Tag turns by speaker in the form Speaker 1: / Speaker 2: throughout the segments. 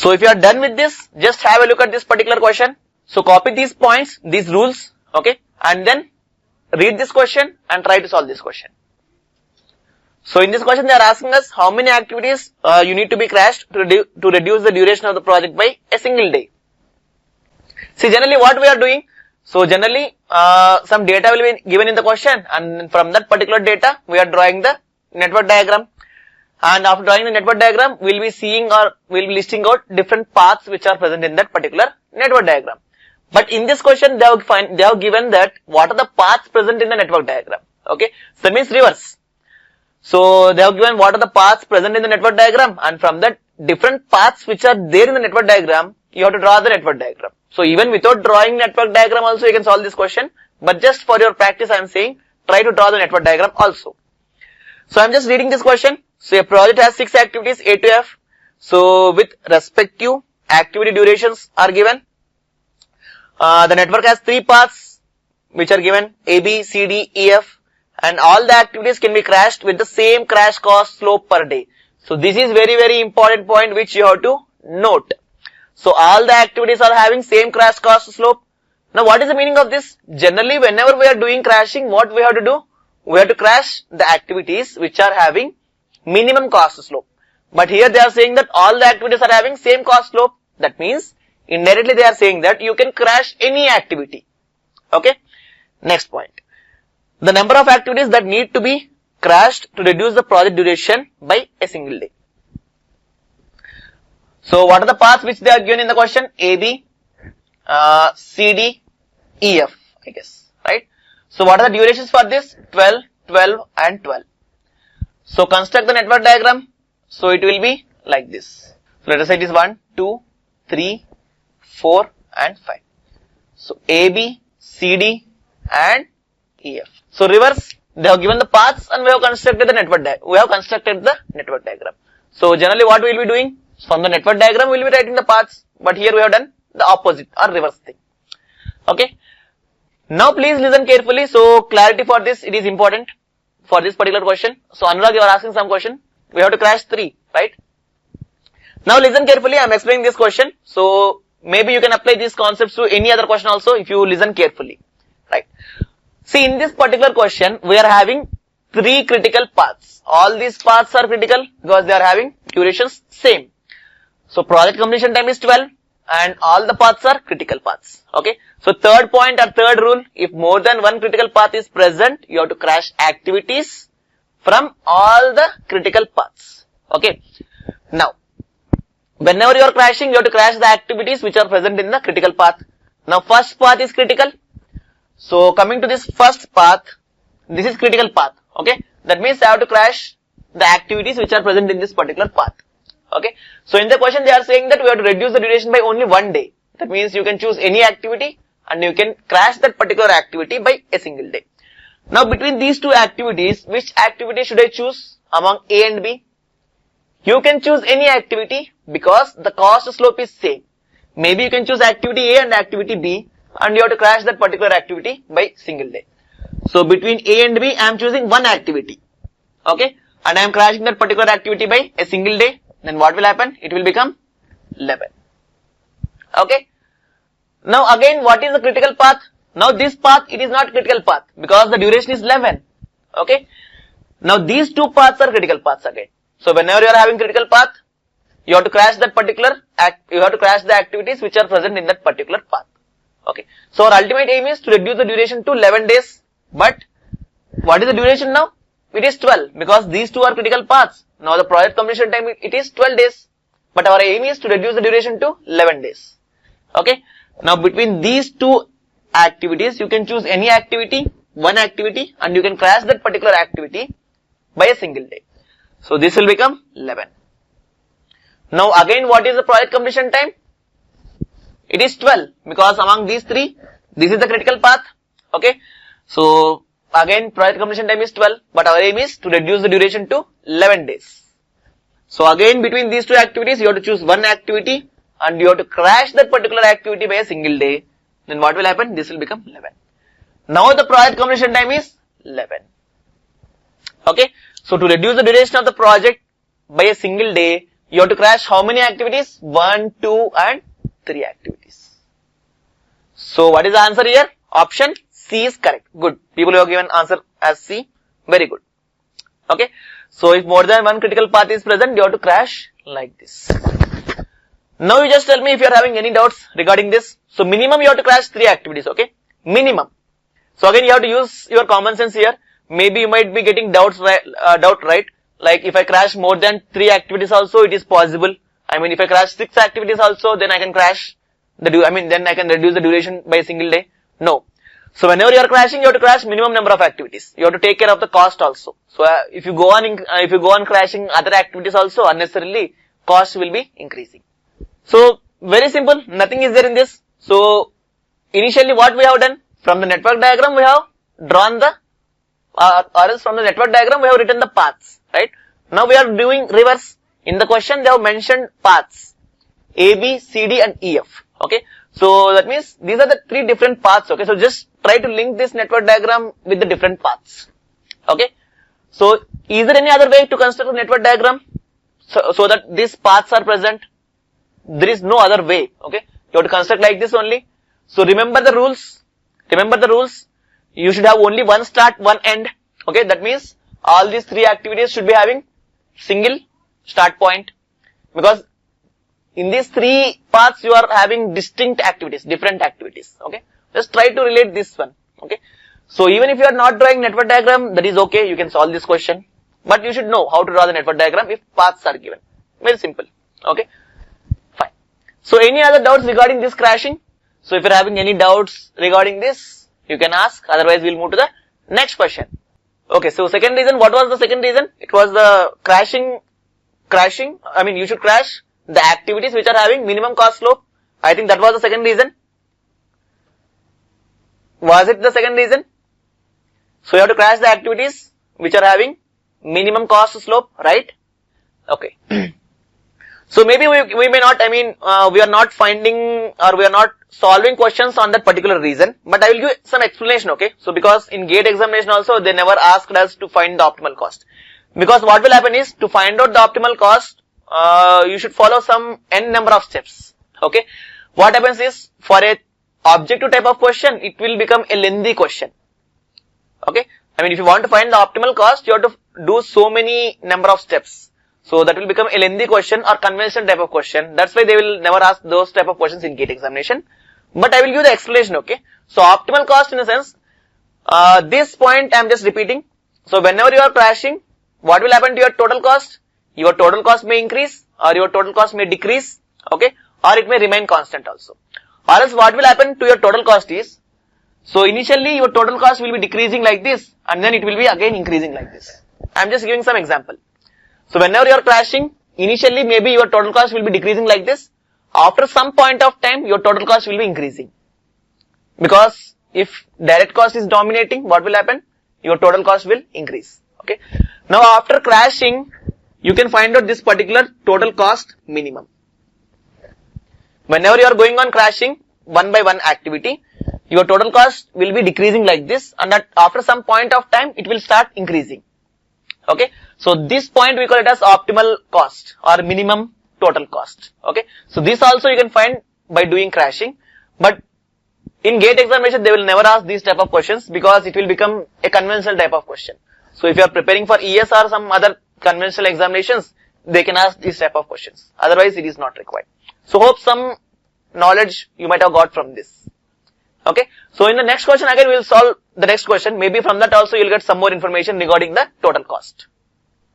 Speaker 1: So if you are done with this, just have a look at this particular question. So copy these points, these rules, okay, and then read this question and try to solve this question. So in this question they are asking us how many activities you need to be crashed to reduce the duration of the project by a single day. See, generally what we are doing, so generally some data will be given in the question, and from that particular data we are drawing the network diagram, and after drawing the network diagram we will be seeing or we will be listing out different paths which are present in that particular network diagram. But in this question they have given that what are the paths present in the network diagram, okay, so that means reverse. So they have given what are the paths present in the network diagram, and from that different paths which are there in the network diagram, you have to draw the network diagram. So even without drawing network diagram also you can solve this question, but just for your practice I am saying try to draw the network diagram also. So I am just reading this question. So a project has 6 activities A to F. So with respective activity durations are given. The network has 3 paths which are given A, B, C, D, E, F, and all the activities can be crashed with the same crash cost slope per day. So this is very important point which you have to note. So all the activities are having same crash cost slope. Now what is the meaning of this? Generally whenever we are doing crashing, what we have to do? We have to crash the activities which are having minimum cost slope. But here they are saying that all the activities are having same cost slope. That means indirectly they are saying that you can crash any activity. Okay. Next point. The number of activities that need to be crashed to reduce the project duration by a single day. So what are the paths which they are given in the question? A, B, C, D, E, F, I guess, right? So what are the durations for this? 12, 12 and 12. So construct the network diagram. So it will be like this. So let us say it is 1, 2, 3, 4 and 5. So A, B, C, D and E, F. So reverse, they have given the paths and we have constructed the network diagram. So generally what we will be doing? From the network diagram we will be writing the paths, but here we have done the opposite or reverse thing. Okay. Now please listen carefully. So clarity for this, it is important for this particular question. So Anurag, you are asking some question. We have to crash 3, right? Now listen carefully. I am explaining this question. So maybe you can apply these concepts to any other question also if you listen carefully, right? See, in this particular question, we are having 3 critical paths. All these paths are critical because they are having durations same. So project completion time is 12 and all the paths are critical paths. Okay. So third point or third rule, if more than one critical path is present, you have to crash activities from all the critical paths. Okay. Now, whenever you are crashing, you have to crash the activities which are present in the critical path. Now first path is critical. So coming to this first path, this is critical path. Okay. That means I have to crash the activities which are present in this particular path. Okay. So in the question they are saying that we have to reduce the duration by only 1 day. That means you can choose any activity and you can crash that particular activity by a single day. Now between these two activities, which activity should I choose among A and B? You can choose any activity because the cost slope is same. Maybe you can choose activity A and activity B and you have to crash that particular activity by single day. So between A and B, I am choosing one activity. Okay. And I am crashing that particular activity by a single day. Then what will happen? It will become 11. Okay. Now again, what is the critical path? Now this path, it is not critical path because the duration is 11. Okay. Now these two paths are critical paths again. So whenever you are having critical path, you have to crash that particular you have to crash the activities which are present in that particular path. Okay. So our ultimate aim is to reduce the duration to 11 days. But what is the duration now? It is 12 because these two are critical paths. Now the project completion time, it is 12 days. But our aim is to reduce the duration to 11 days. Okay. Now between these two activities, you can choose any activity, one activity, and you can crash that particular activity by a single day. So this will become 11. Now again, what is the project completion time? It is 12 because among these three, this is the critical path. Okay. So again, project completion time is 12, but our aim is to reduce the duration to 11 days. So again, between these two activities, you have to choose one activity and you have to crash that particular activity by a single day. Then what will happen? This will become 11. Now the project completion time is 11. Okay. So to reduce the duration of the project by a single day, you have to crash how many activities? 1, 2 and 3 activities. So what is the answer here? Option C is correct. Good. People who have given answer as C, very good. Okay. So if more than one critical path is present, you have to crash like this. Now you just tell me if you are having any doubts regarding this. So minimum you have to crash 3 activities, okay? Minimum. So again you have to use your common sense here. Maybe you might be getting doubts, right? Like if I crash more than 3 activities also, it is possible. I mean if I crash 6 activities also, then I can crash then I can reduce the duration by a single day. No. So whenever you are crashing, you have to crash minimum number of activities. You have to take care of the cost also. So if you go on crashing other activities also, unnecessarily cost will be increasing. So very simple, nothing is there in this. So initially what we have done, from the network diagram we have drawn the or else from the network diagram we have written the paths, right? Now we are doing reverse. In the question they have mentioned paths A, B, C, D and E, F. Okay. So that means these are the 3 different paths. Okay. So just try to link this network diagram with the different paths. Okay. So is there any other way to construct a network diagram so that these paths are present? There is no other way. Okay. You have to construct like this only. So remember the rules. You should have only one start, one end. Okay. That means all these 3 activities should be having single start point, because in these 3 paths you are having distinct activities, different activities. Okay. Just try to relate this one. Okay. So even if you are not drawing network diagram, that is okay. You can solve this question, but you should know how to draw the network diagram if paths are given. Very simple. Okay. Fine. So any other doubts regarding this crashing? So if you are having any doubts regarding this, you can ask. Otherwise we'll move to the next question. Okay. So second reason, what was the second reason? It was the crashing. You should crash the activities which are having minimum cost slope. I think that was the second reason. Was it the second reason? So you have to crash the activities which are having minimum cost slope, right? Okay. So maybe we may not, we are not finding or we are not solving questions on that particular reason, but I will give some explanation, okay? So because in GATE examination also, they never asked us to find the optimal cost. Because what will happen is, to find out the optimal cost, you should follow some n number of steps, okay? What happens is, for a objective type of question, it will become a lengthy question, okay? If you want to find the optimal cost, you have to do so many number of steps. So that will become a lengthy question or conventional type of question. That's why they will never ask those type of questions in GATE examination. But I will give the explanation, okay? So optimal cost in a sense, this point I am just repeating. So whenever you are crashing, what will happen to your total cost? Your total cost may increase or your total cost may decrease, okay? Or it may remain constant also. Or else what will happen to your total cost is, so initially your total cost will be decreasing like this and then it will be again increasing like this. I am just giving some example. So whenever you are crashing, initially maybe your total cost will be decreasing like this. After some point of time, your total cost will be increasing. Because if direct cost is dominating, what will happen? Your total cost will increase. Okay. Now after crashing, you can find out this particular total cost minimum. Whenever you are going on crashing, one by one activity, your total cost will be decreasing like this, and that after some point of time, it will start increasing. Okay. So this point we call it as optimal cost or minimum total cost. Okay. So this also you can find by doing crashing, but in GATE examination they will never ask these type of questions because it will become a conventional type of question. So if you are preparing for ES or some other conventional examinations, they can ask these type of questions. Otherwise it is not required. So hope some knowledge you might have got from this. Okay. So in the next question again we will solve the next question. Maybe from that also you will get some more information regarding the total cost.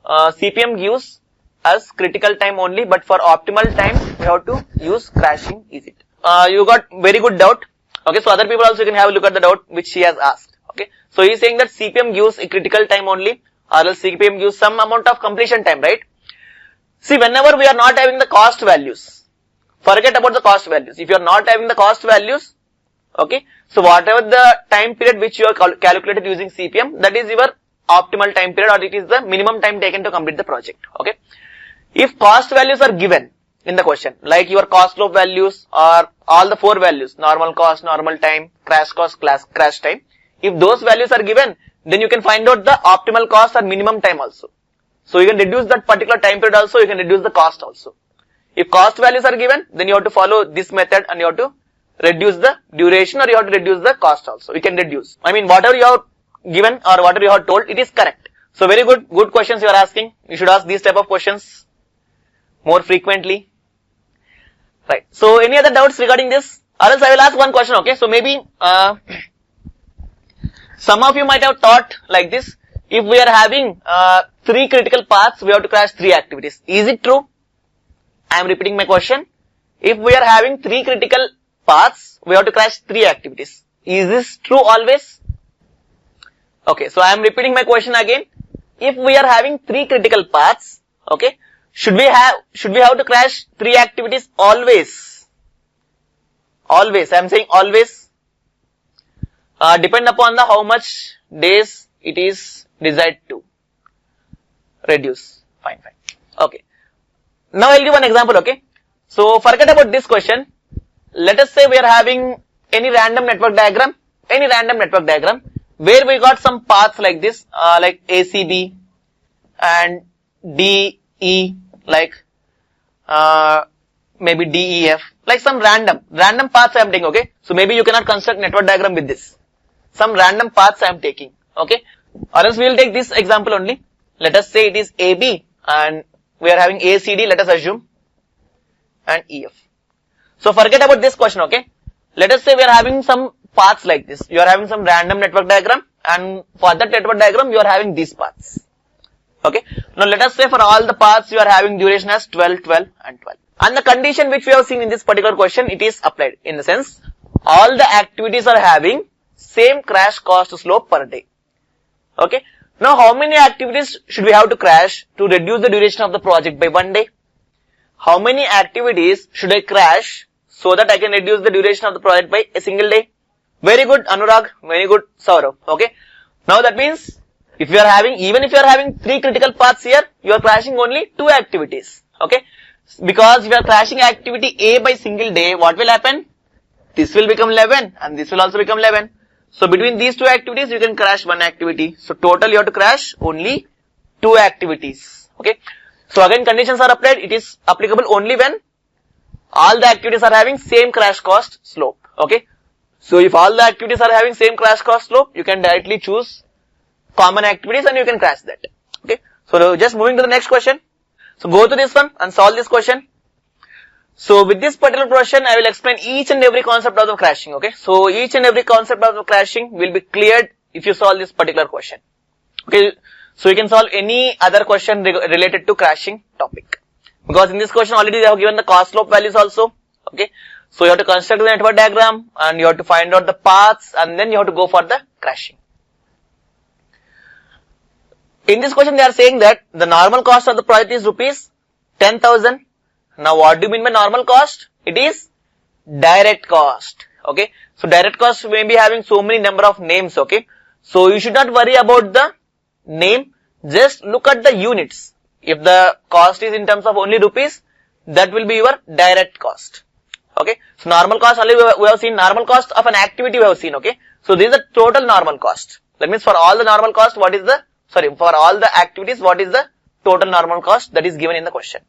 Speaker 1: CPM gives us critical time only, but for optimal time we have to use crashing, is it? You got very good doubt. Okay, so other people also can have a look at the doubt which she has asked. Okay, so he is saying that CPM gives a critical time only, or else CPM gives some amount of completion time, right? See, whenever we are not having the cost values, forget about the cost values. If you are not having the cost values, okay, so whatever the time period which you are calculated using CPM, that is your optimal time period, or it is the minimum time taken to complete the project. Okay, if cost values are given in the question, like your cost slope values or all the 4 values, normal cost, normal time, crash cost, crash time, if those values are given, then you can find out the optimal cost or minimum time also. So you can reduce that particular time period also, you can reduce the cost also. If cost values are given, then you have to follow this method and you have to reduce the duration or you have to reduce the cost also. You can reduce. I mean, whatever you have given or whatever you have told, it is correct. So very good questions you are asking. You should ask these type of questions more frequently. Right. So any other doubts regarding this? Or else I will ask one question, okay. So maybe some of you might have thought like this. If we are having 3 critical paths, we have to crash 3 activities. Is it true? I am repeating my question. If we are having 3 critical paths, we have to crash 3 activities. Is this true always? Okay, so I am repeating my question again. If we are having 3 critical paths, okay, should we have to crash 3 activities always? Always, I am saying always. Depend upon the how much days it is desired to reduce. Fine. Okay. Now I'll give one example, okay. So forget about this question. Let us say we are having any random network diagram where we got some paths like this, like ACB and DE, like maybe DEF, like some random paths I am taking, okay. So maybe you cannot construct network diagram with this. Some random paths I am taking, okay. Or else we will take this example only. Let us say it is AB and we are having ACD, let us assume, and EF. So forget about this question, okay. Let us say we are having some paths like this. You are having some random network diagram and for that network diagram you are having these paths. Okay. Now let us say for all the paths you are having duration as 12, 12 and 12. And the condition which we have seen in this particular question, it is applied in the sense all the activities are having same crash cost slope per day. Okay. Now how many activities should we have to crash to reduce the duration of the project by 1 day? How many activities should I crash so that I can reduce the duration of the project by a single day? Very good Anurag, very good Saurav. Okay. Now that means even if you are having 3 critical paths here, you are crashing only 2 activities. Okay. Because if you are crashing activity A by single day, what will happen? This will become 11 and this will also become 11. So between these 2 activities, you can crash 1 activity. So total you have to crash only 2 activities. Okay. So again conditions are applied. It is applicable only when all the activities are having same crash cost slope. Okay. So if all the activities are having same crash cost slope, you can directly choose common activities and you can crash that. Okay. So just moving to the next question. So go to this one and solve this question. So with this particular question, I will explain each and every concept of the crashing. Okay. So each and every concept of the crashing will be cleared if you solve this particular question. Okay. So you can solve any other question related to crashing topic. Because in this question already they have given the cost slope values also. Okay. So you have to construct the network diagram and you have to find out the paths and then you have to go for the crashing. In this question they are saying that the normal cost of the project is rupees 10,000. Now what do you mean by normal cost? It is direct cost. Okay. So direct cost may be having so many number of names. Okay. So you should not worry about the name. Just look at the units. If the cost is in terms of only rupees, that will be your direct cost. Okay. So normal cost only we have seen normal cost of an activity we have seen. Okay. So this is the total normal cost. That means for all the normal cost, for all the activities, what is the total normal cost that is given in the question.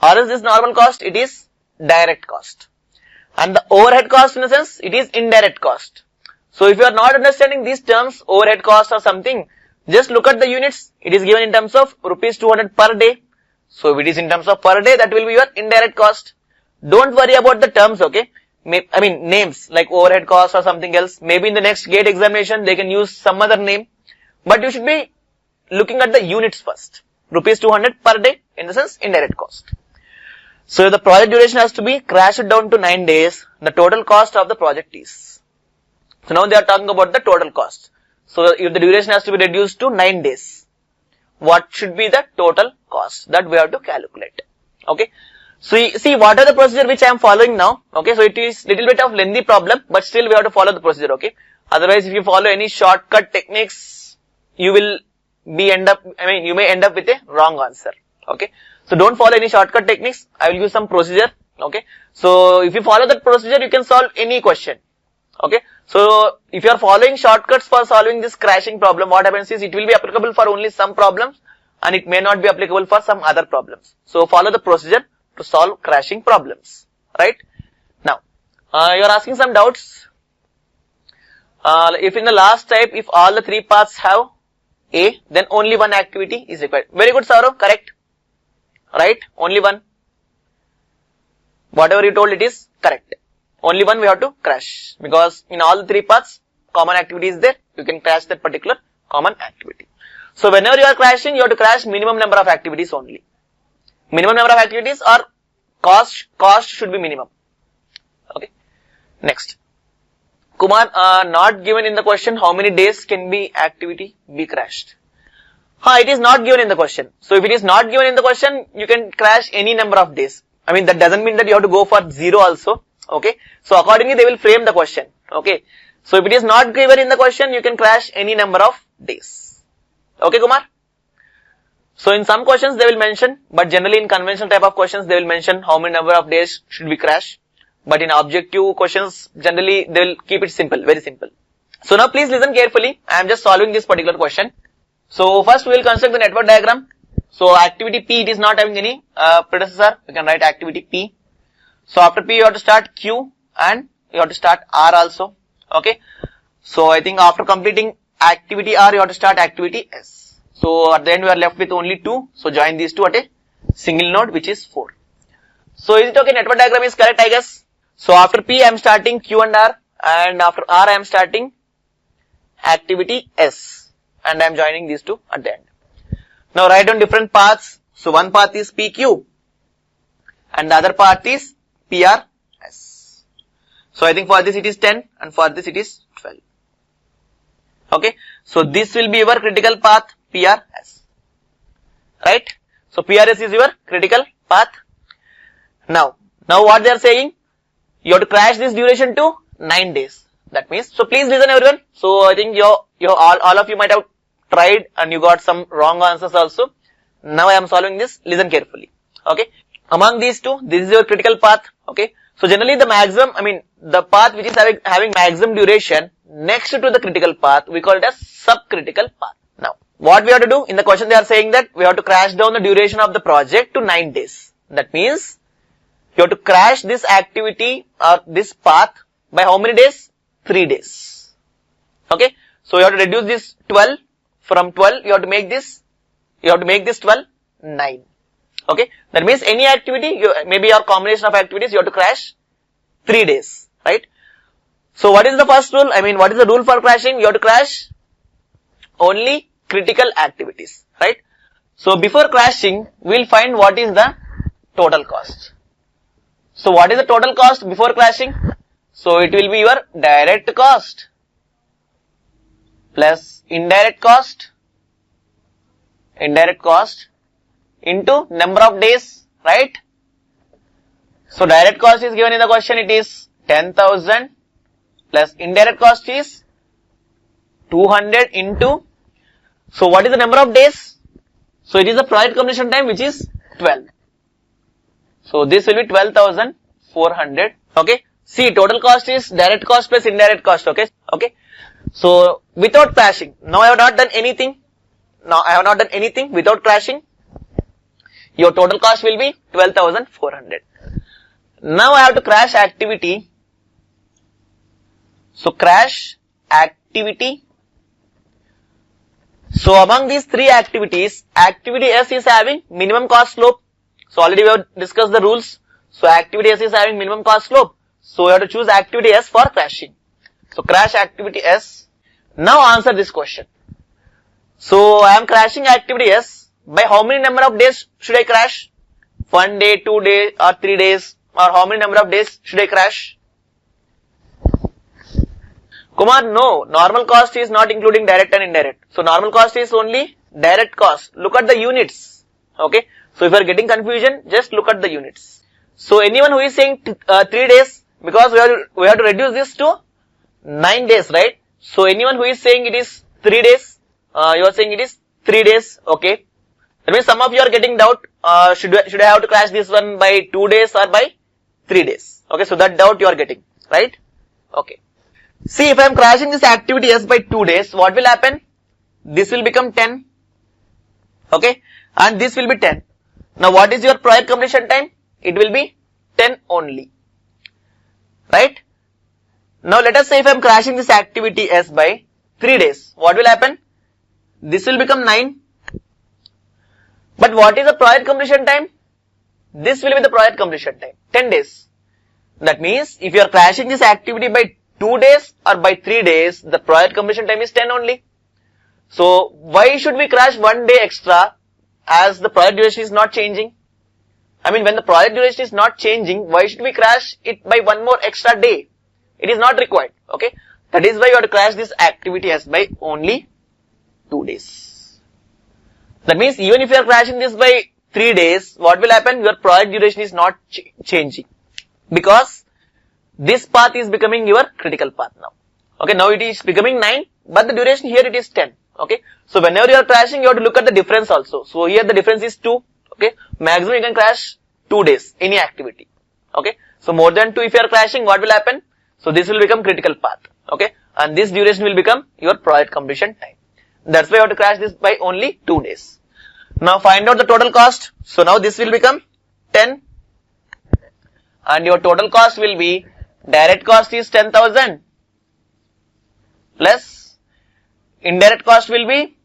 Speaker 1: Or is this normal cost? It is direct cost. And the overhead cost in a sense, it is indirect cost. So if you are not understanding these terms, overhead cost or something, just look at the units. It is given in terms of rupees 200 per day. So if it is in terms of per day, that will be your indirect cost. Don't worry about the terms, okay. I mean names like overhead cost or something else. Maybe in the next gate examination, they can use some other name. But you should be looking at the units first. Rupees 200 per day, in the sense indirect cost. So the project duration has to be crashed down to 9 days. The total cost of the project is. So now they are talking about the total cost. So if the duration has to be reduced to 9 days, what should be the total cost that we have to calculate? Okay. So see what are the procedure which I am following now. Okay. So it is little bit of lengthy problem, but still we have to follow the procedure. Okay. Otherwise if you follow any shortcut techniques, you may end up with a wrong answer. Okay. So don't follow any shortcut techniques. I will use some procedure. Okay. So if you follow that procedure, you can solve any question. Okay. So if you are following shortcuts for solving this crashing problem, what happens is it will be applicable for only some problems and it may not be applicable for some other problems. So follow the procedure to solve crashing problems, right? Now, you are asking some doubts. If in the last type, if all the three paths have A, then only one activity is required. Very good, Saurav, correct. Right? Only one. Whatever you told, it is correct. Only one we have to crash, because in all the three paths, common activity is there. You can crash that particular common activity. So whenever you are crashing, you have to crash minimum number of activities only. Minimum number of activities or cost should be minimum. Okay. Next. Kumar, not given in the question how many days can be activity be crashed. It is not given in the question. So if it is not given in the question, you can crash any number of days. I mean, that doesn't mean that you have to go for 0 also. Okay. So accordingly, they will frame the question. Okay. So if it is not given in the question, you can crash any number of days. Okay, Kumar? So in some questions they will mention, but generally in conventional type of questions, they will mention how many number of days should be crashed. But in objective questions, generally they will keep it simple, very simple. So now please listen carefully. I am just solving this particular question. So first we will construct the network diagram. So activity P, it is not having any predecessor. You can write activity P. So after P, you have to start Q and you have to start R also. Okay. So I think after completing activity R, you have to start activity S. So at the end, we are left with only 2. So join these two at a single node, which is 4. So is it okay? Network diagram is correct, I guess. So after P, I am starting Q and R, and after R, I am starting activity S, and I am joining these two at the end. Now write down different paths. So one path is PQ, and the other path is PRS. So I think for this it is 10, and for this it is 12. Okay. So this will be your critical path PRS. Right? So PRS is your critical path. Now what they are saying? You have to crash this duration to 9 days. That means, so please listen everyone. So I think all of you might have tried and you got some wrong answers also. Now I am solving this. Listen carefully. Okay. Among these two, this is your critical path. Okay. So generally the maximum, the path which is having maximum duration next to the critical path, we call it as subcritical path. Now, what we have to do? In the question they are saying that we have to crash down the duration of the project to 9 days. That means, you have to crash this activity or this path by how many days? 3 days. Okay. So you have to reduce this 12 from 12. You have to make this 12 9. Okay. That means any activity, maybe your combination of activities, you have to crash 3 days. Right. So what is the first rule? What is the rule for crashing? You have to crash only critical activities. Right. So before crashing, we will find what is the total cost. So what is the total cost before crashing? So it will be your direct cost plus indirect cost into number of days, right? So direct cost is given in the question, it is 10,000 plus indirect cost is 200 into, so what is the number of days? So it is the project completion time, which is 12. So this will be 12,400. Okay. See, total cost is direct cost plus indirect cost. Okay. Okay. So without crashing, now I have not done anything. Without crashing. Your total cost will be 12,400. Now I have to crash activity. So crash activity. So among these three activities, activity S is having minimum cost slope. So already we have discussed the rules. So activity S is having minimum cost slope. So we have to choose activity S for crashing. So crash activity S. Now answer this question. So I am crashing activity S. By how many number of days should I crash? 1 day, 2 days or 3 days, or how many number of days should I crash? Kumar, no. Normal cost is not including direct and indirect. So normal cost is only direct cost. Look at the units. Okay. So if you are getting confusion, just look at the units. So anyone who is saying 3 days, because we have to reduce this to 9 days, right? So anyone who is saying it is 3 days, you are saying it is 3 days, okay. That means some of you are getting doubt, should I have to crash this one by 2 days or by 3 days? Okay, so that doubt you are getting, right? Okay. See, if I am crashing this activity S by 2 days, what will happen? This will become 10 Okay, and this will be 10. Now what is your project completion time? It will be 10 only, right? Now let us say if I am crashing this activity S by 3 days, what will happen? This will become 9. But what is the project completion time? This will be the project completion time, 10 days. That means if you are crashing this activity by 2 days or by 3 days, the project completion time is 10 only. So why should we crash 1 day extra as the project duration is not changing? I mean, when the project duration is not changing, why should we crash it by 1 more extra day? It is not required. Okay, that is why you have to crash this activity as by only 2 days. That means even if you are crashing this by 3 days, what will happen? Your project duration is not changing, because this path is becoming your critical path now. Okay, now it is becoming 9, but the duration here it is 10. Okay, so whenever you are crashing, you have to look at the difference also. So here the difference is 2. Okay, maximum you can crash 2 days, any activity. Okay, so more than 2 if you are crashing, what will happen? So this will become critical path. Okay, and this duration will become your project completion time. That's why you have to crash this by only 2 days. Now find out the total cost. So now this will become 10, and your total cost will be, direct cost is 10,000 plus indirect cost will be,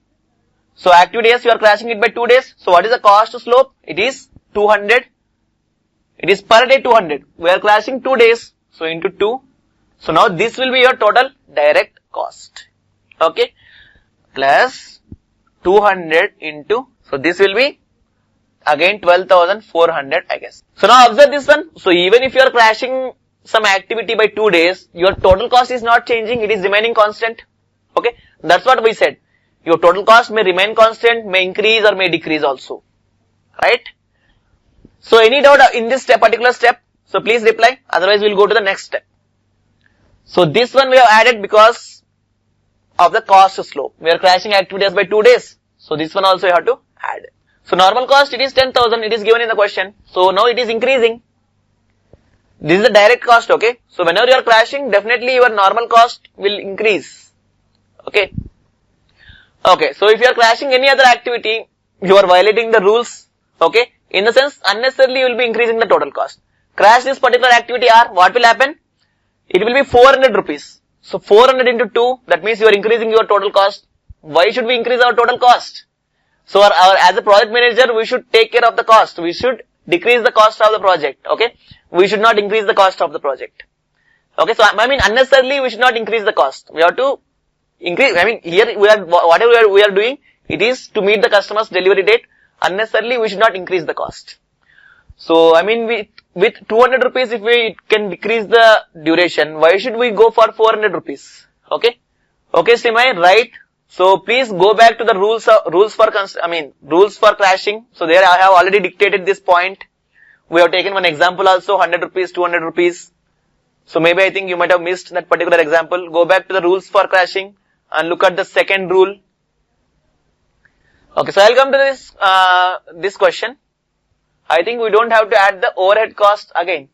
Speaker 1: so activity S you are crashing it by 2 days. So what is the cost slope? It is 200. It is per day 200. We are crashing 2 days. So into 2. So now this will be your total direct cost. Okay. Plus 200 into, so this will be again 12,400 I guess. So now observe this one. So even if you are crashing some activity by 2 days, your total cost is not changing. It is remaining constant. Okay. That's what we said. Your total cost may remain constant, may increase or may decrease also. Right? So any doubt in this particular step? So please reply. Otherwise we'll go to the next step. So this one we have added because of the cost slope. We are crashing activities by 2 days. So this one also you have to add. So normal cost, it is 10,000. It is given in the question. So now it is increasing. This is the direct cost. Okay. So whenever you are crashing, definitely your normal cost will increase. Okay. Okay. So if you are crashing any other activity, you are violating the rules. Okay. In the sense, unnecessarily you will be increasing the total cost. Crash this particular activity R, what will happen? It will be 400 rupees. So 400 into 2, that means you are increasing your total cost. Why should we increase our total cost? So as a project manager, we should take care of the cost. We should decrease the cost of the project. Okay. We should not increase the cost of the project. Okay. So I mean, unnecessarily we should not increase the cost. We have to increase. I mean, here we are, whatever we are doing, it is to meet the customer's delivery date. Unnecessarily we should not increase the cost. So I mean, with 200 rupees, if we can decrease the duration, why should we go for 400 rupees? Okay. Okay, Slimai, right? So please go back to the rules for crashing. So there I have already dictated this point. We have taken one example also, 100 rupees, 200 rupees. So maybe I think you might have missed that particular example. Go back to the rules for crashing and look at the second rule. Okay, so I'll come to this question. I think we don't have to add the overhead cost again.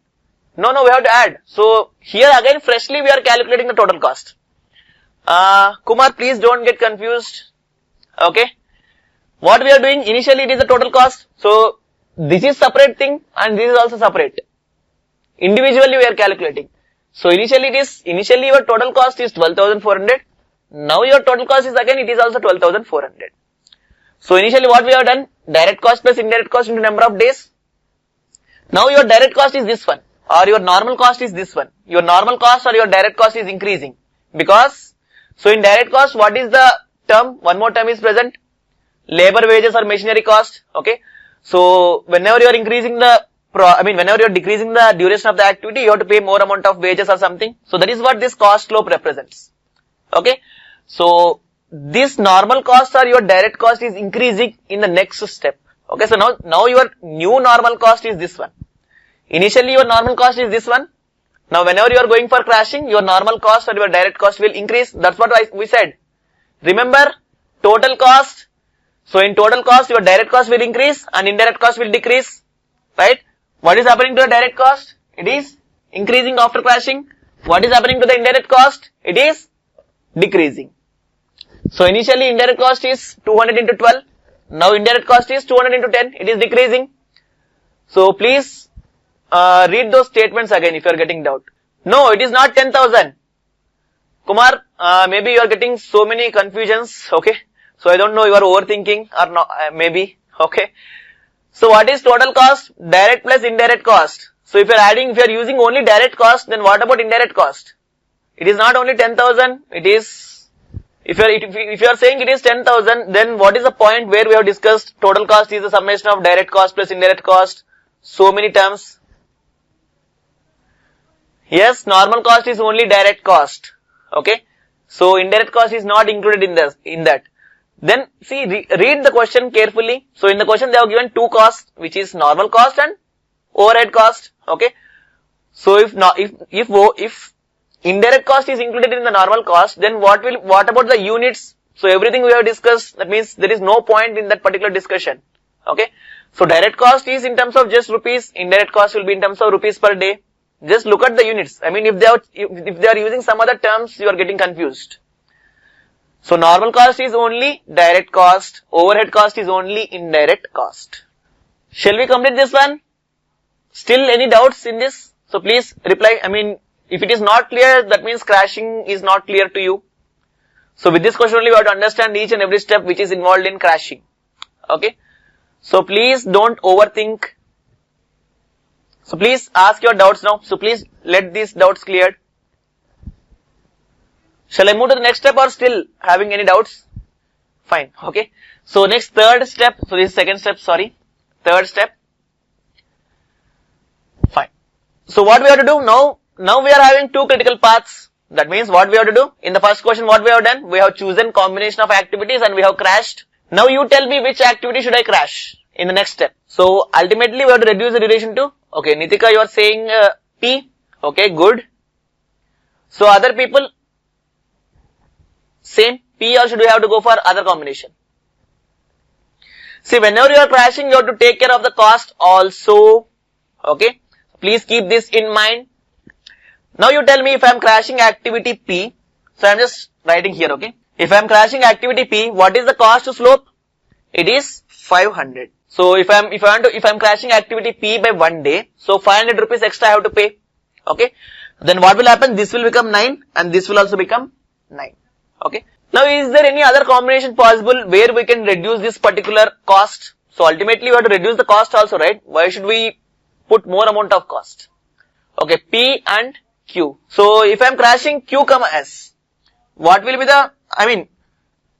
Speaker 1: No, we have to add. So here again freshly we are calculating the total cost. Kumar, please don't get confused. Okay. What we are doing, initially it is the total cost. So this is separate thing and this is also separate. Individually we are calculating. So initially your total cost is 12,400. Now your total cost is again, it is also 12,400. So initially what we have done, direct cost plus indirect cost into number of days. Now your direct cost is this one, or your normal cost is this one. Your normal cost or your direct cost is increasing. Because, so in direct cost, what is the term? One more term is present. Labor, wages or machinery cost. Okay. So whenever you are increasing whenever you are decreasing the duration of the activity, you have to pay more amount of wages or something. So that is what this cost slope represents. Okay. So this normal cost or your direct cost is increasing in the next step. Okay, so now your new normal cost is this one. Initially your normal cost is this one. Now whenever you are going for crashing, your normal cost or your direct cost will increase. That's what we said. Remember, total cost. So in total cost, your direct cost will increase and indirect cost will decrease. Right? What is happening to the direct cost? It is increasing after crashing. What is happening to the indirect cost? It is decreasing. So initially indirect cost is 200 into 12. Now indirect cost is 200 into 10. It is decreasing. So please read those statements again if you are getting doubt. No, it is not 10,000. Kumar, maybe you are getting so many confusions. Okay. So I don't know you are overthinking or not. Maybe. Okay. So what is total cost? Direct plus indirect cost. So if you are using only direct cost, then what about indirect cost? It is not only 10,000. It is, if you are saying it is 10,000, then what is the point where we have discussed total cost is the summation of direct cost plus indirect cost? So many terms. Yes, normal cost is only direct cost. Okay. So indirect cost is not included in that. Then see, read the question carefully. So in the question they have given two costs, which is normal cost and overhead cost. Okay. So if indirect cost is included in the normal cost, then what about the units? So everything we have discussed, that means there is no point in that particular discussion. Okay. So direct cost is in terms of just rupees, indirect cost will be in terms of rupees per day. Just look at the units. I mean, if they are using some other terms, you are getting confused. So normal cost is only direct cost, overhead cost is only indirect cost. Shall we complete this one? Still any doubts in this? So please reply. I mean, if it is not clear, that means crashing is not clear to you. So with this question only we have to understand each and every step which is involved in crashing. Okay. So please don't overthink. So please ask your doubts now. So please let these doubts cleared. Shall I move to the next step or still having any doubts? Fine. Okay. So next third step. So this is second step, sorry. Third step. Fine. So what we have to do now? Now we are having two critical paths. That means what we have to do? In the first question what we have done? We have chosen combination of activities and we have crashed. Now you tell me which activity should I crash in the next step. So ultimately we have to reduce the duration to, okay, Nitika you are saying P. Okay, good. So other people, same P, or should we have to go for other combination? See, whenever you are crashing, you have to take care of the cost also. Okay. Please keep this in mind. Now you tell me if I am crashing activity P. So I am just writing here, okay. If I am crashing activity P, what is the cost to slope? It is 500. So if I am crashing activity P by 1 day, so 500 rupees extra I have to pay. Okay. Then what will happen? This will become 9 and this will also become 9. Okay. Now is there any other combination possible where we can reduce this particular cost? So ultimately we have to reduce the cost also, right? Why should we put more amount of cost? Okay, P and Q. So if I am crashing Q comma S, what will be the, I mean,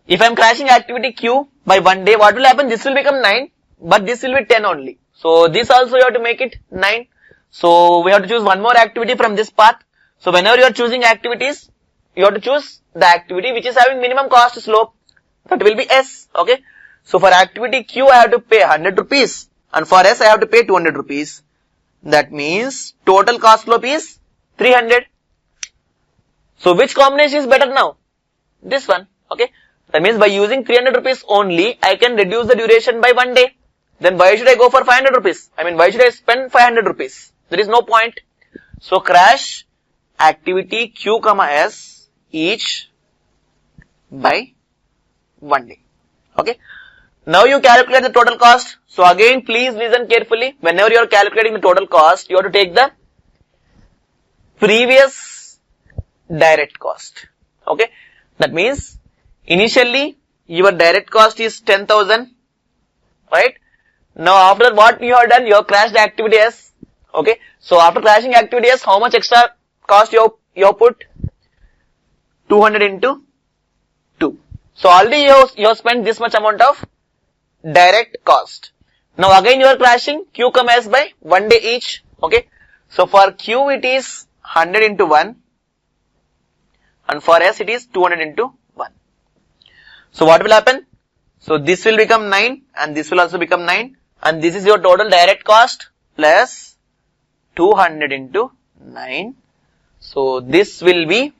Speaker 1: if I am crashing activity Q by 1 day, what will happen? This will become 9, but this will be 10 only. So this also you have to make it 9. So we have to choose one more activity from this path. So whenever you are choosing activities, you have to choose the activity which is having minimum cost slope. That will be S. Okay. So for activity Q I have to pay 100 rupees and for S I have to pay 200 rupees. That means total cost slope is 300. So which combination is better now? This one. Okay. That means by using 300 rupees only, I can reduce the duration by 1 day. Then why should I go for 500 rupees? I mean, why should I spend 500 rupees? There is no point. So crash activity Q comma S each by 1 day. Okay. Now you calculate the total cost. So again, please listen carefully. Whenever you are calculating the total cost, you have to take the previous direct cost. Okay. That means initially your direct cost is 10,000. Right. Now after what you have done, you have crashed the activity S. Okay. So after crashing activity S, how much extra cost you have put? 200 into 2. So already you have spent this much amount of direct cost. Now again you are crashing Q comma S by 1 day each. Okay. So for Q it is 100 into 1 and for S it is 200 into 1. So what will happen? So this will become 9 and this will also become 9 and this is your total direct cost plus 200 into 9. So this will be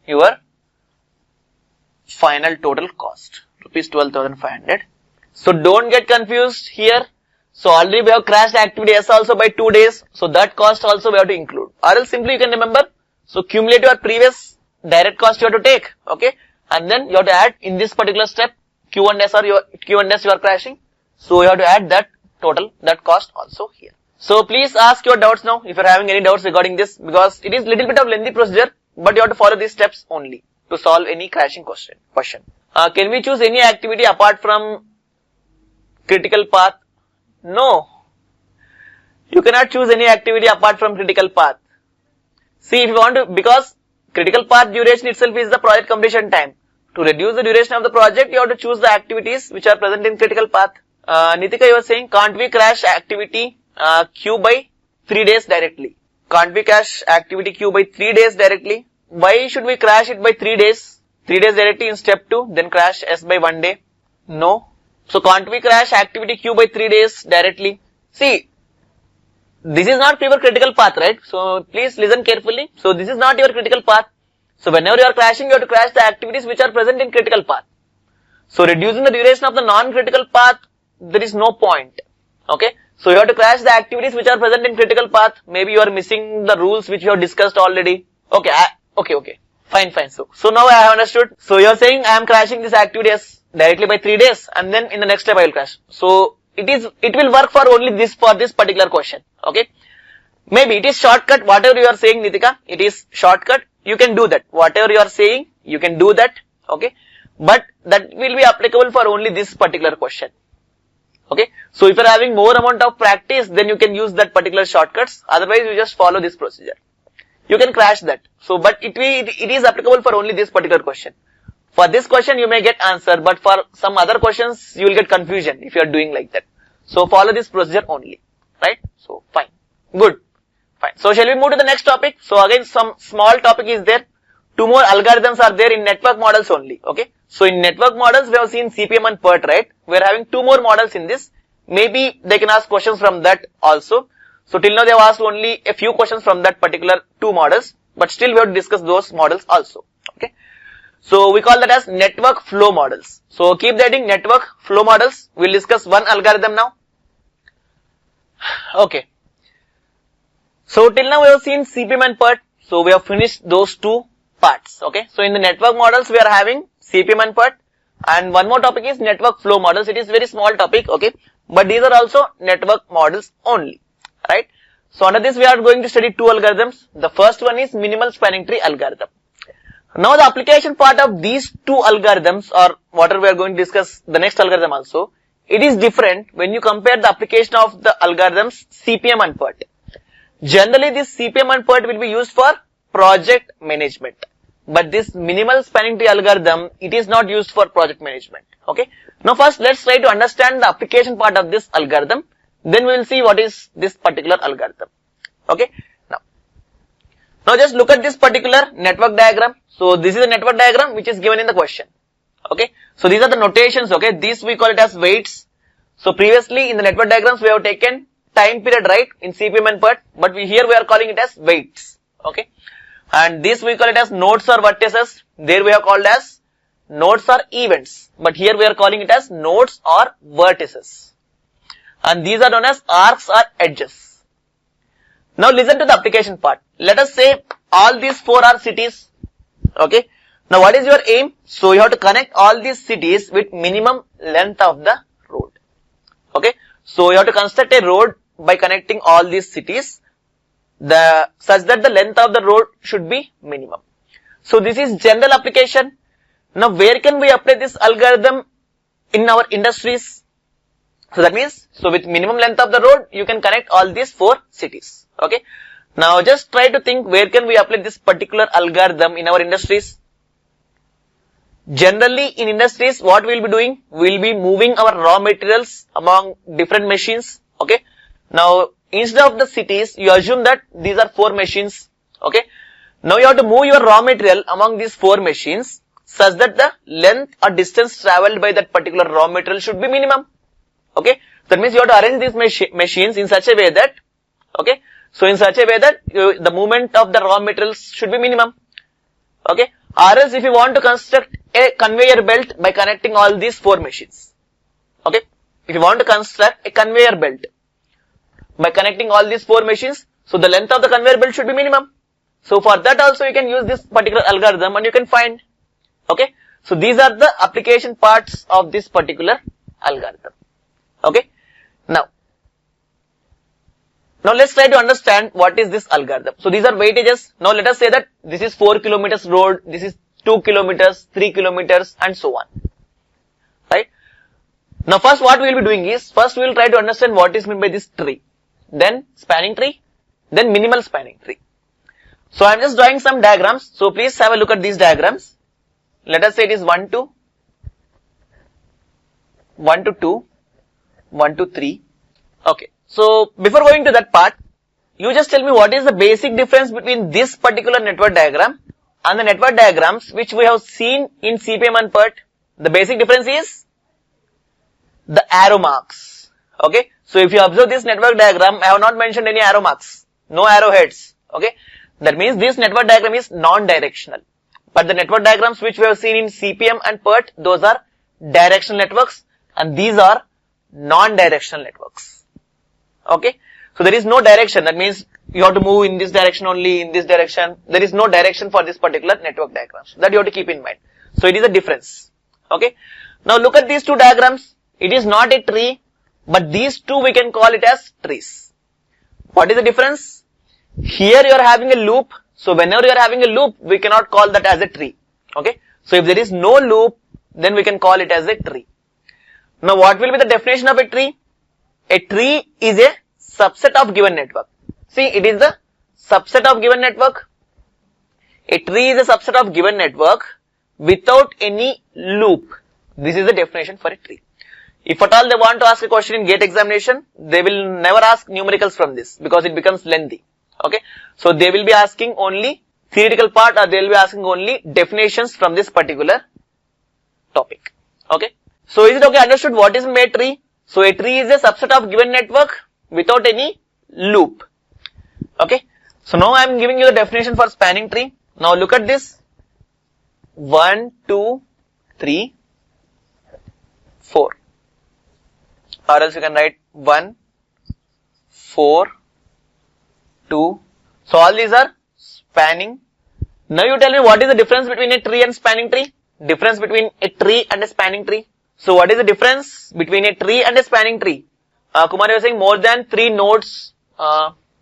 Speaker 1: your final total cost, rupees 12,500. So don't get confused here. So already we have crashed activity S also by 2 days. So that cost also we have to include. Or else simply you can remember. So cumulate your previous direct cost you have to take. Okay. And then you have to add in this particular step Q1S or your Q1S you are crashing. So you have to add that total, that cost also here. So please ask your doubts now if you are having any doubts regarding this, because it is little bit of lengthy procedure, but you have to follow these steps only to solve any crashing question. Can we choose any activity apart from critical path? No. You cannot choose any activity apart from critical path. See, if you want to, because critical path duration itself is the project completion time. To reduce the duration of the project, you have to choose the activities which are present in critical path. Nitika, you were saying, can't we crash activity Q by 3 days directly? Can't we crash activity Q by 3 days directly? Why should we crash it by 3 days? 3 days directly in step 2, then crash S by 1 day? No. So can't we crash activity Q by 3 days directly? See, this is not your critical path, right? So please listen carefully. So this is not your critical path. So whenever you are crashing, you have to crash the activities which are present in critical path. So reducing the duration of the non-critical path, there is no point. Okay. So you have to crash the activities which are present in critical path. Maybe you are missing the rules which you have discussed already. Okay. Okay. Fine. So now I have understood. So you are saying I am crashing this activities directly by 3 days, and then in the next step I will crash. So it will work for only this, for this particular question. Okay. Maybe it is shortcut, whatever you are saying, Nitika, it is shortcut. You can do that. Whatever you are saying, you can do that. Okay. But that will be applicable for only this particular question. Okay. So if you are having more amount of practice, then you can use that particular shortcuts. Otherwise, you just follow this procedure. You can crash that. So, but it is applicable for only this particular question. For this question, you may get answer, but for some other questions, you will get confusion if you are doing like that. So follow this procedure only. Right? So fine. Good. Fine. So shall we move to the next topic? So again, some small topic is there. 2 more algorithms are there in network models only. Okay. So in network models, we have seen CPM and PERT, right? We are having 2 more models in this. Maybe they can ask questions from that also. So till now they have asked only a few questions from that particular 2 models, but still we have to discuss those models also. Okay. So we call that as network flow models. So keep that in network flow models. We'll discuss one algorithm now. Okay. So till now we have seen CPM and PERT. So we have finished those 2 parts. Okay. So in the network models we are having CPM and PERT, and one more topic is network flow models. It is very small topic. Okay. But these are also network models only. Right. So under this we are going to study 2 algorithms. The first one is minimal spanning tree algorithm. Now the application part of these 2 algorithms, or whatever we are going to discuss the next algorithm also, it is different when you compare the application of the algorithms CPM and PERT. Generally, this CPM and PERT will be used for project management, but this minimal spanning tree algorithm, it is not used for project management. Okay. Now first let's try to understand the application part of this algorithm. Then we will see what is this particular algorithm. Okay. Now just look at this particular network diagram. So this is a network diagram which is given in the question. Okay. So these are the notations. Okay. These we call it as weights. So previously in the network diagrams we have taken time period, right, in CPM and PERT, but here we are calling it as weights. Okay. And this we call it as nodes or vertices. There we have called as nodes or events, but here we are calling it as nodes or vertices. And these are known as arcs or edges. Now listen to the application part. Let us say all these 4 are cities. Okay. Now what is your aim? So you have to connect all these cities with minimum length of the road. Okay. So you have to construct a road by connecting all these cities, such that the length of the road should be minimum. So this is general application. Now where can we apply this algorithm in our industries? So that means, so with minimum length of the road, you can connect all these 4 cities. Okay. Now just try to think, where can we apply this particular algorithm in our industries? Generally in industries, what we will be doing? We will be moving our raw materials among different machines. Okay. Now instead of the cities, you assume that these are 4 machines. Okay. Now you have to move your raw material among these 4 machines such that the length or distance traveled by that particular raw material should be minimum. Okay. That means you have to arrange these machines in such a way that, okay, so in such a way that the movement of the raw materials should be minimum. Okay. Or else if you want to construct a conveyor belt by connecting all these 4 machines. Okay. If you want to construct a conveyor belt by connecting all these 4 machines, so the length of the conveyor belt should be minimum. So for that also you can use this particular algorithm and you can find. Okay. So these are the application parts of this particular algorithm. Okay. Now let's try to understand what is this algorithm. So these are weightages. Now let us say that this is 4 kilometers road, this is 2 kilometers, 3 kilometers and so on. Right. Now first what we will be doing is, first we will try to understand what is meant by this tree. Then spanning tree, then minimal spanning tree. So I am just drawing some diagrams. So please have a look at these diagrams. Let us say it is 1 to 2, 1 to 3. Okay. So before going to that part, you just tell me what is the basic difference between this particular network diagram and the network diagrams which we have seen in CPM and PERT. The basic difference is the arrow marks. Okay. So if you observe this network diagram, I have not mentioned any arrow marks, no arrowheads. Okay. That means this network diagram is non-directional. But the network diagrams which we have seen in CPM and PERT, those are directional networks and these are non-directional networks. Okay. So there is no direction. That means you have to move in this direction only, in this direction. There is no direction for this particular network diagrams. That you have to keep in mind. So it is a difference. Okay. Now look at these two diagrams. It is not a tree, but these two we can call it as trees. What is the difference? Here you are having a loop. So whenever you are having a loop, we cannot call that as a tree. Okay. So if there is no loop, then we can call it as a tree. Now what will be the definition of a tree? A tree is a subset of given network. See, it is the subset of given network. A tree is a subset of given network without any loop. This is the definition for a tree. If at all they want to ask a question in GATE examination, they will never ask numericals from this because it becomes lengthy. Okay. So they will be asking only theoretical part or they will be asking only definitions from this particular topic. Okay. So is it okay understood what is a tree? So a tree is a subset of given network without any loop. Okay. So now I am giving you the definition for spanning tree. Now look at this. 1, 2, 3, 4. Or else you can write 1, 4, 2. So all these are spanning. Now you tell me what is the difference between a tree and spanning tree? Difference between a tree and a spanning tree. So what is the difference between a tree and a spanning tree? Kumar, you are saying more than 3 nodes.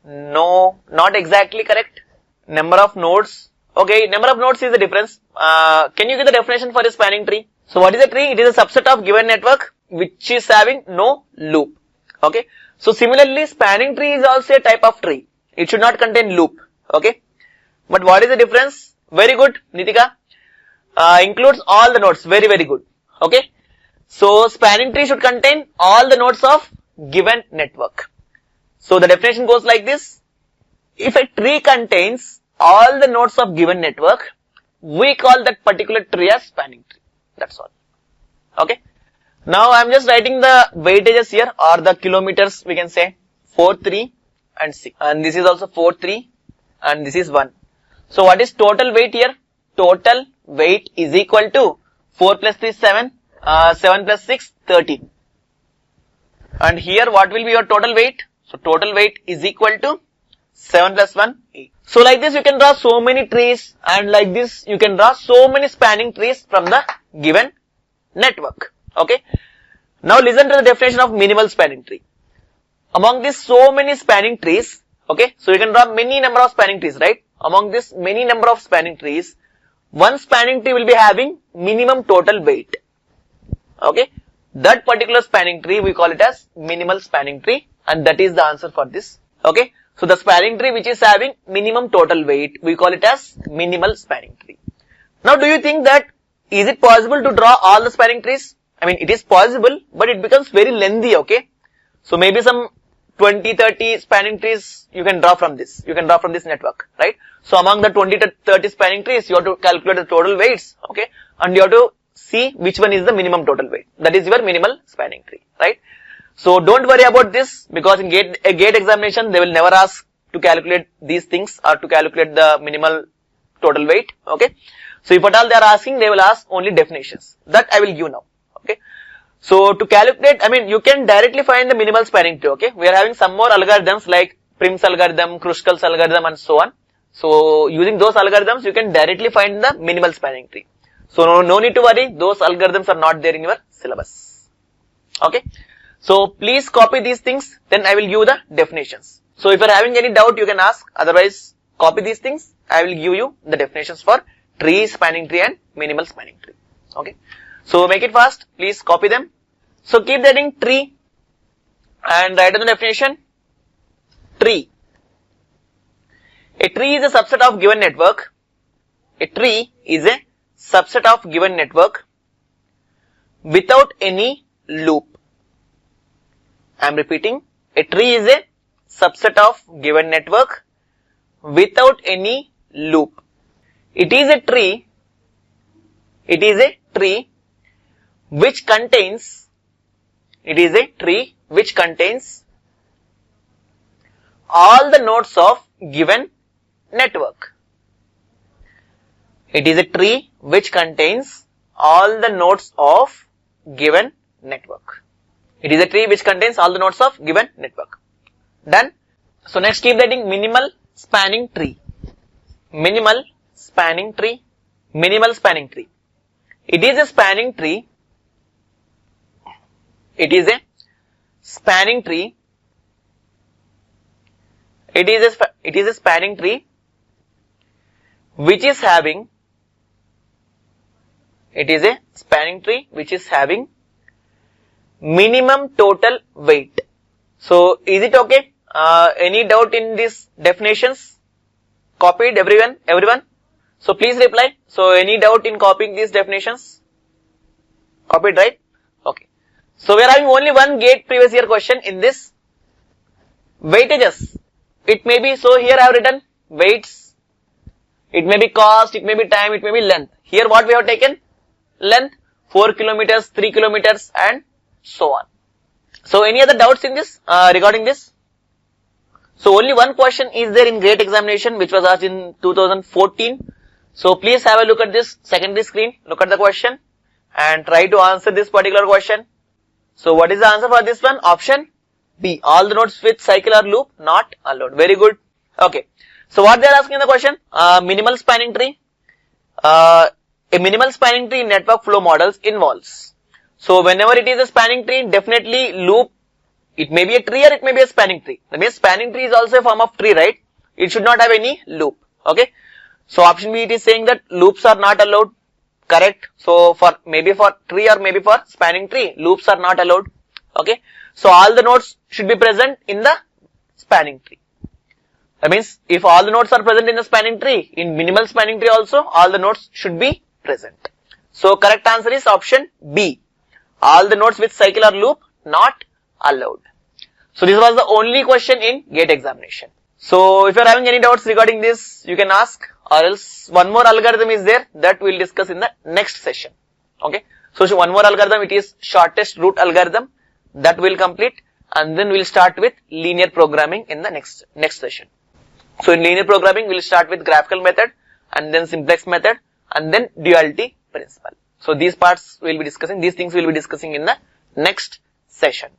Speaker 1: No, not exactly correct. Number of nodes. Okay, number of nodes is the difference. Can you give the definition for a spanning tree? So what is a tree? It is a subset of given network which is having no loop. Okay. So similarly, spanning tree is also a type of tree. It should not contain loop. Okay. But what is the difference? Very good, Nitika. Includes all the nodes. Very, very good. Okay. So spanning tree should contain all the nodes of given network. So the definition goes like this. If a tree contains all the nodes of given network, we call that particular tree as spanning tree. That's all. Okay. Now I am just writing the weightages here or the kilometers, we can say 4, 3 and 6. And this is also 4, 3 and this is 1. So what is total weight here? Total weight is equal to 4 plus 3 7, 7 plus 6 13. And here what will be your total weight? So total weight is equal to 7 plus 1 8. So like this you can draw so many trees and like this you can draw so many spanning trees from the given network. Okay. Now listen to the definition of minimal spanning tree. Among these so many spanning trees, okay, so you can draw many number of spanning trees, right? Among this many number of spanning trees, one spanning tree will be having minimum total weight. Okay. That particular spanning tree we call it as minimal spanning tree and that is the answer for this. Okay. So the spanning tree which is having minimum total weight, we call it as minimal spanning tree. Now do you think that is it possible to draw all the spanning trees? I mean it is possible but it becomes very lengthy, okay. So maybe some 20, 30 spanning trees you can draw from this. You can draw from this network, right? So among the 20 to 30 spanning trees you have to calculate the total weights, okay. And you have to see which one is the minimum total weight. That is your minimal spanning tree, right? So don't worry about this because in GATE examination they will never ask to calculate these things or to calculate the minimal total weight, okay. So if at all they are asking, they will ask only definitions. That I will give now, okay. So to calculate, I mean you can directly find the minimal spanning tree, okay. We are having some more algorithms like Prim's algorithm, Kruskal's algorithm and so on. So using those algorithms you can directly find the minimal spanning tree. So no need to worry, those algorithms are not there in your syllabus. Okay. So please copy these things, then I will give the definitions. So if you are having any doubt, you can ask, otherwise copy these things, I will give you the definitions for tree, spanning tree and minimal spanning tree. Okay. So make it fast, please copy them. So keep writing tree and write down the definition. Tree. A tree is a subset of given network. A tree is a subset of given network without any loop. I am repeating, a tree is a subset of given network without any loop. It is a tree which contains all the nodes of given network. It is a tree which contains all the nodes of given network. It is a tree which contains all the nodes of given network. Done. So next keep writing minimal spanning tree. Minimal spanning tree. Minimal spanning tree. It is a spanning tree. It is a spanning tree. It is a spanning tree which is having. It is a spanning tree which is having minimum total weight. So is it okay? Any doubt in these definitions? Copied everyone? So please reply. So any doubt in copying these definitions? Copied, right? Okay. So we are having only one GATE previous year question in this. Weightages. It may be, so here I have written weights. It may be cost, it may be time, it may be length. Here what we have taken? Length, 4 kilometers, 3 kilometers and so on. So any other doubts in this regarding this? So only one question is there in GATE examination which was asked in 2014. So please have a look at this secondary screen, look at the question and try to answer this particular question. So what is the answer for this one? Option B. All the nodes with cycle or loop not allowed. Very good. Okay. So what they are asking in the question? Minimal spanning tree. A minimal spanning tree in network flow models involves. So whenever it is a spanning tree, definitely loop. It may be a tree or it may be a spanning tree. That means spanning tree is also a form of tree, right? It should not have any loop. Okay. So option B, it is saying that loops are not allowed. Correct. So maybe for tree or maybe for spanning tree, loops are not allowed. Okay. So all the nodes should be present in the spanning tree. That means if all the nodes are present in the spanning tree, in minimal spanning tree also, all the nodes should be present. So correct answer is option B. All the nodes with cycle or loop not allowed. So this was the only question in GATE examination. So if you are having any doubts regarding this, you can ask, or else one more algorithm is there that we will discuss in the next session. Okay. So one more algorithm, it is shortest route algorithm that we will complete, and then we will start with linear programming in the next session. So in linear programming, we will start with graphical method and then simplex method and then duality principle. So these parts we will be discussing, these things we will be discussing in the next session.